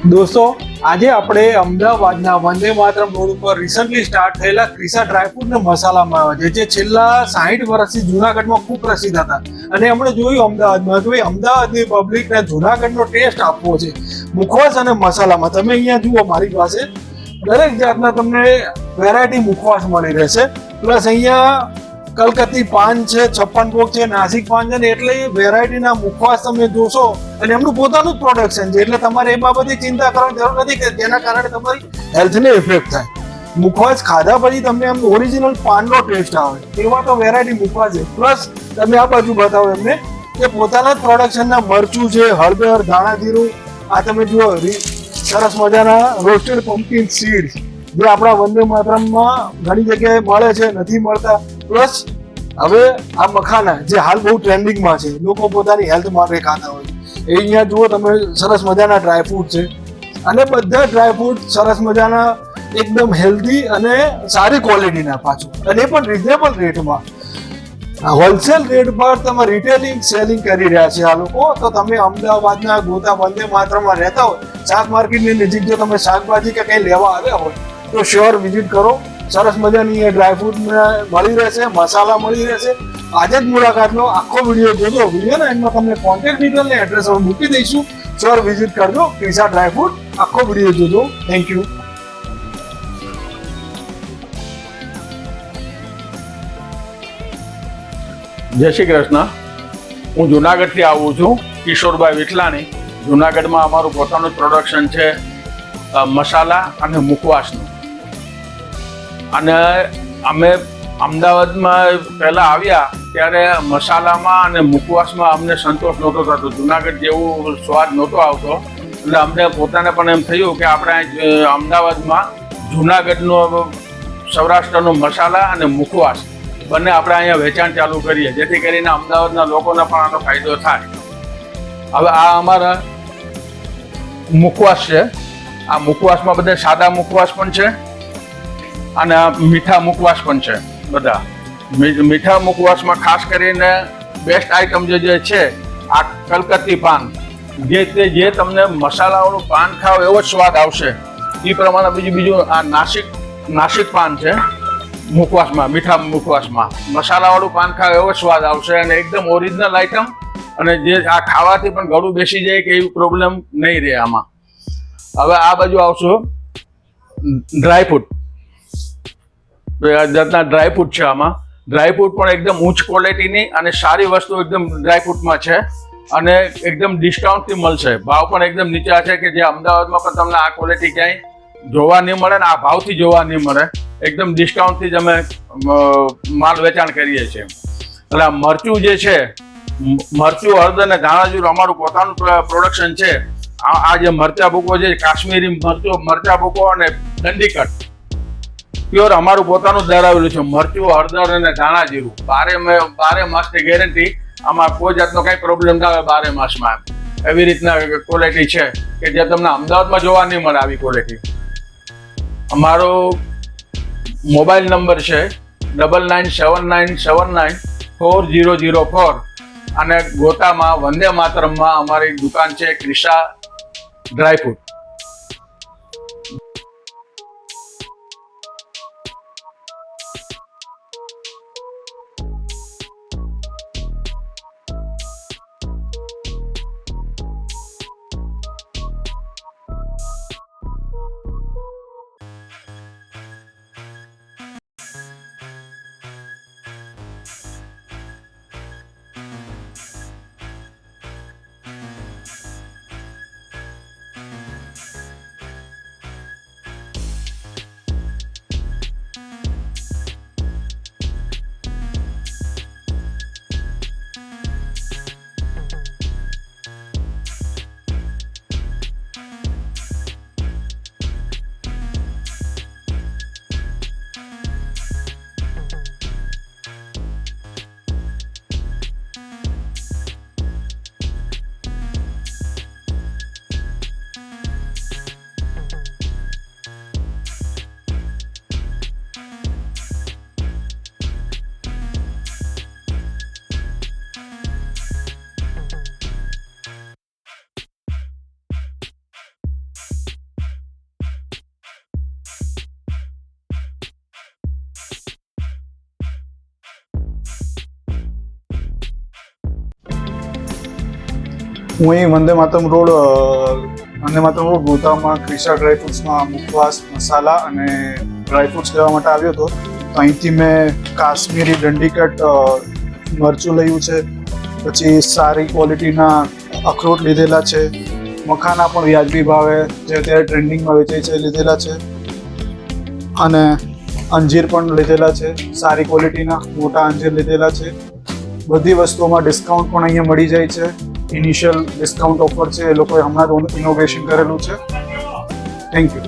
દોસ્તો, આજે આપણે અમદાવાદના વંદે માતરમ રોડ ઉપર રિસન્ટલી સ્ટાર્ટ થયેલા ક્રિસા ડ્રાયફ્રૂટ ને મસાલામાં આવ્યા છે, જે છેલ્લા 60 વર્ષથી જુનાગઢમાં ખૂબ પ્રસિદ્ધ હતા. અને આપણે જોયું અમદાવાદમાં કે ભાઈ અમદાવાદની પબ્લિકને જુનાગઢનો ટેસ્ટ આપવો છે મુખવાસ અને મસાલામાં. તમે અહીંયા જુઓ, મારી પાસે દરેક જાતના તમને વેરાયટી મુખવાસ મળી રહેશે. પ્લસ અહીંયા કલકત્તી પાન છે, 56 ભોગ છે, નાસિક પાન છે ને એટલે વેરાયટીના મુખવાસ તમે જોશો. અને એમનું પોતાનું જ પ્રોડક્શન છે, એટલે તમારે એ બાબતે ચિંતા કરવાની જરૂર નથી કે જેના કારણે તમારી હેલ્થને ઇફેક્ટ થાય. મુખવાસ ખાધા પછી તમને એમ ઓરિજિનલ પાનનો ટેસ્ટ આવે એવા તો વેરાયટી મુખવાસ છે. પ્લસ તમે આ બાજુ બતાવો એમને કે પોતાના જ પ્રોડક્શનના મરચું છે, હળદર, ધાણા જીરું. આ તમે જુઓ સરસ મજાના રોસ્ટેડ પમ્પકિન સીડ્સ, જે આપણા વંદે માતરમમાં ઘણી જગ્યાએ મળે છે, નથી મળતા. પ્લસ હવે આ મખાના જે હાલ બહુ ટ્રેન્ડિંગમાં છે, લોકો પોતાની હેલ્થ માટે ખાતા હોય, એ અહીંયા જુઓ તમે સરસ મજાના ડ્રાયફ્રૂટ છે. અને બધા ડ્રાયફ્રૂટ સરસ મજાના એકદમ હેલ્ધી અને સારી ક્વોલિટીના પાછું, અને એ પણ રિઝનેબલ રેટમાં. હોલસેલ રેટ પર તમે રિટેલિંગ સેલિંગ કરી રહ્યા છે આ લોકો. તો તમે અમદાવાદના ગોતા વંદે માતરમમાં રહેતા હોય, શાક માર્કેટની નજીક જો તમે શાકભાજી કે કંઈ લેવા આવ્યા હોય તો શ્યોર વિઝિટ કરો. સરસ મજાની એ ડ્રાયફ્રૂટ મળી રહેશે, મસાલા મળી રહેશે. આજે જ મુલાકાત લો, આખો વિડીયો જોજો. વિડીયોના એન્ડમાં તમને કોન્ટેક્ટ ડિટેલ ને એડ્રેસ મૂકી દઈશું. શ્યોર વિઝિટ કરજો ક્રિસા ડ્રાયફ્રૂટ. આખો વિડીયો જોજો. Thank you. જય શ્રી કૃષ્ણ. હું જુનાગઢથી આવું છું, કિશોરભાઈ વિઠલાણી. જુનાગઢમાં અમારું પોતાનું જ પ્રોડક્શન છે મસાલા અને મુખવાસનું. અને અમે અમદાવાદમાં પહેલાં આવ્યા ત્યારે મસાલામાં અને મુખવાસમાં અમને સંતોષ નહોતો થતો, જુનાગઢ જેવું સ્વાદ નહોતો આવતો. એટલે અમને પોતાને પણ એમ થયું કે આપણે અમદાવાદમાં જુનાગઢનો સૌરાષ્ટ્રનો મસાલા અને મુખવાસ બંને આપણે અહીંયા વેચાણ ચાલુ કરીએ, જેથી કરીને અમદાવાદના લોકોને પણ આનો ફાયદો થાય. હવે આ અમારા મુખવાસ છે. આ મુખવાસમાં બધા સાદા મુખવાસ પણ છે અને મીઠા મુખવાસ પણ છે. બધા મીઠા મુખવાસમાં ખાસ કરીને બેસ્ટ આઈટમ જે છે આ કલકત્તી પાન, જે તમને મસાલાવાળું પાન ખાવ એવો જ સ્વાદ આવશે. એ પ્રમાણે બીજું આ નાસિક પાન છે. મુખવાસમાં, મીઠા મુખવાસમાં મસાલાવાળું પાન ખાવ એવો સ્વાદ આવશે અને એકદમ ઓરિજિનલ આઈટમ. અને જે આ ખાવાથી પણ ગળું બેસી જાય કે એવી પ્રોબ્લેમ નહીં રહે આમાં. હવે આ બાજુ આવશો ડ્રાયફ્રૂટ. જાતના ડ્રાયફ્રૂટ છે આમાં. ડ્રાયફ્રૂટ પણ એકદમ ઉચ્ચ ક્વોલિટીની અને સારી વસ્તુ એકદમ ડ્રાયફ્રૂટમાં છે અને એકદમ ડિસ્કાઉન્ટથી મળશે. ભાવ પણ એકદમ નીચા છે કે જે અમદાવાદમાં પણ તમને આ ક્વોલિટી ક્યાંય જોવા નહીં મળે ને આ ભાવથી જોવા નહીં મળે. એકદમ ડિસ્કાઉન્ટથી જ અમે માલ વેચાણ કરીએ છીએ. એટલે આ મરચું જે છે, મરચું, હળદર અને ધાણાજીરું અમારું પોતાનું પ્રોડક્શન છે. આ જે મરચા ભૂકો છે, કાશ્મીરી મરચા ભૂકો અને દંડીકટ પ્યોર અમારું પોતાનું જ ધરાવેલું છે. મરચું, હળદર અને ધાણાજીરું 12 માસની ગેરંટી. આમાં કોઈ જાતનો કંઈ પ્રોબ્લેમ ના આવે 12 માસમાં. એવી રીતના ક્વોલિટી છે કે જે તમને અમદાવાદમાં જોવા નહીં મળે આવી ક્વોલિટી. અમારો મોબાઈલ નંબર છે 9979794004 અને ગોતામાં વંદે માતરમમાં અમારી દુકાન છે ક્રિસા ડ્રાયફ્રૂટ. હું અહીં વંદે માતરમ રોડ ગોતામાં ક્રિશા ડ્રાયફ્રૂટ્સમાં મુખવાસ મસાલા અને ડ્રાયફ્રૂટ્સ લેવા માટે આવ્યો હતો. તો અહીંથી મેં કાશ્મીરી ડંડીકટ મરચું લયું છે, પછી સારી ક્વોલિટીના અખરોટ લીધેલા છે, મખાના પણ વ્યાજબી ભાવે જે અત્યારે ટ્રેન્ડિંગમાં વેચાય છે લીધેલા છે, અને અંજીર પણ લીધેલા છે, સારી ક્વોલિટીના મોટા અંજીર લીધેલા છે. બધી વસ્તુઓમાં ડિસ્કાઉન્ટ પણ અહીંયા મળી જાય છે. ઇનિશિયલ ડિસ્કાઉન્ટ ઓફર છે, એ લોકોએ હમણાં જ ઇનોવેશન કરેલું છે. Thank you.